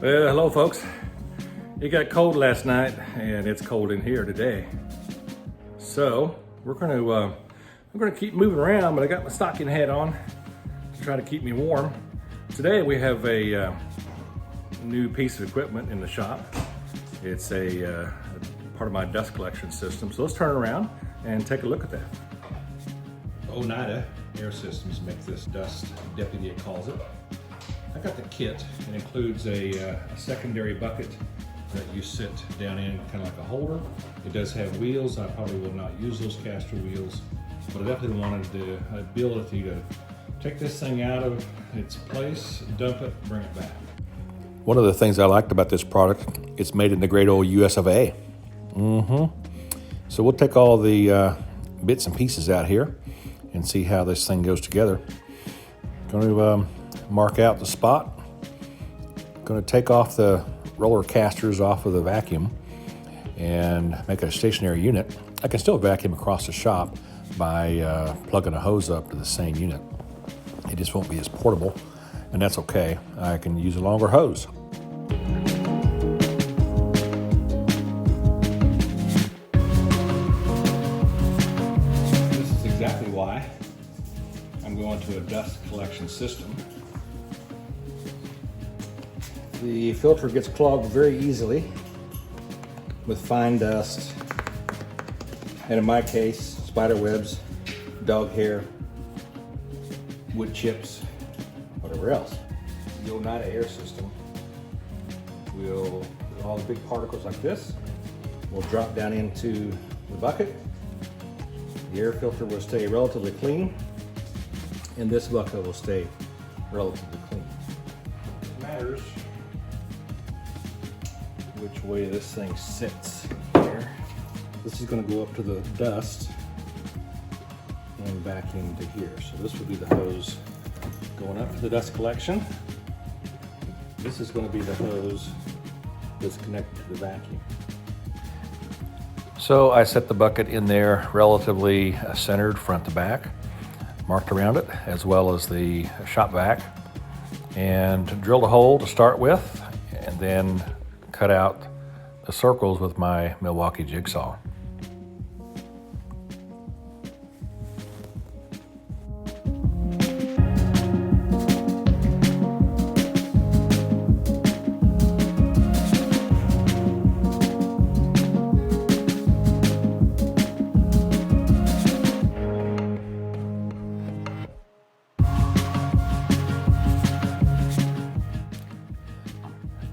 Well, hello folks. It got cold last night and it's cold in here today. So we're gonna keep moving around, but I got my stocking hat on to try to keep me warm. Today we have a new piece of equipment in the shop. It's a part of my dust collection system. So let's turn around and take a look at that. Oneida Air Systems make this dust deputy, it calls it. I got the kit. It includes a secondary bucket that you sit down in, kind of like a holder. It does have wheels. I probably will not use those caster wheels, but I definitely wanted the ability to take this thing out of its place, dump it, bring it back. One of the things I liked about this product, it's made in the great old US of A. So we'll take all the bits and pieces out here and see how this thing goes together. Going to mark out the spot. Going to take off the roller casters off of the vacuum and make it a stationary unit. I can still vacuum across the shop by plugging a hose up to the same unit. It just won't be as portable, and that's okay. I can use a longer hose. This is exactly why I'm going to a dust collection system. The filter gets clogged very easily with fine dust, and in my case, spider webs, dog hair, wood chips, whatever else. The Oneida Air System will, all the big particles like this, will drop down into the bucket. The air filter will stay relatively clean, and this bucket will stay relatively clean. It matters which way this thing sits here. This is going to go up to the dust and back into here. So this would be the hose going up to the dust collection. This is going to be the hose that's connected to the vacuum. So I set the bucket in there relatively centered front to back, marked around it, as well as the Shop-Vac, and drilled a hole to start with, and then cut out the circles with my Milwaukee jigsaw.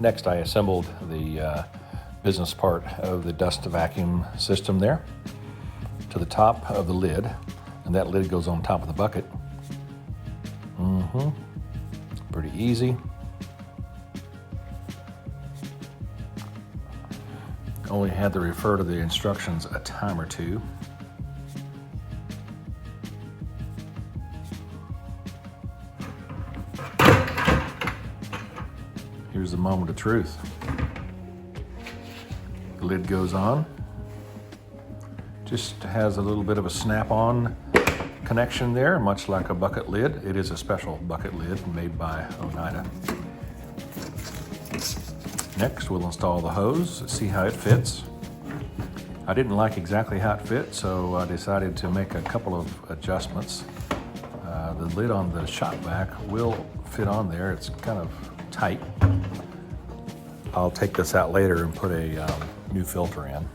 Next, I assembled the business part of the dust vacuum system there to the top of the lid, and that lid goes on top of the bucket. Pretty easy. Only had to refer to the instructions a time or two. Here's the moment of truth. The lid goes on. Just has a little bit of a snap-on connection there, much like a bucket lid. It is a special bucket lid made by Oneida. Next, we'll install the hose, see how it fits. I didn't like exactly how it fit, so I decided to make a couple of adjustments. The lid on the Shop-Vac will fit on there. It's kind of tight. I'll take this out later and put a new filter in.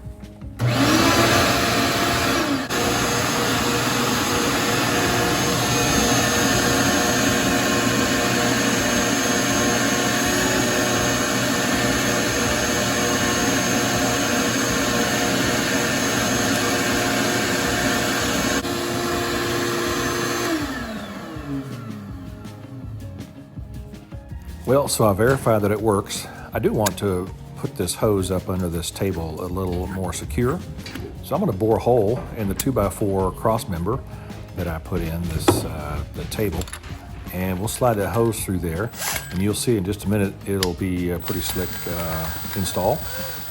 Well, so I verified that it works. I do want to put this hose up under this table a little more secure. So I'm going to bore a hole in the 2x4 cross member that I put in this the table, and we'll slide that hose through there, and you'll see in just a minute it'll be a pretty slick install.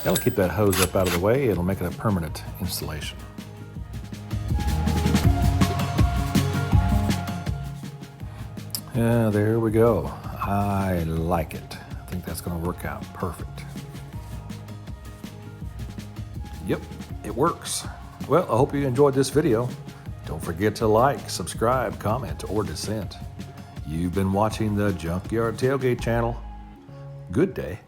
That'll keep that hose up out of the way. It'll make it a permanent installation. There we go. I like it. think that's gonna work out perfect. Yep, it works. Well, I hope you enjoyed this video. Don't forget to like, subscribe, comment, or dissent. You've been watching the Junkyard Tailgate channel. Good day.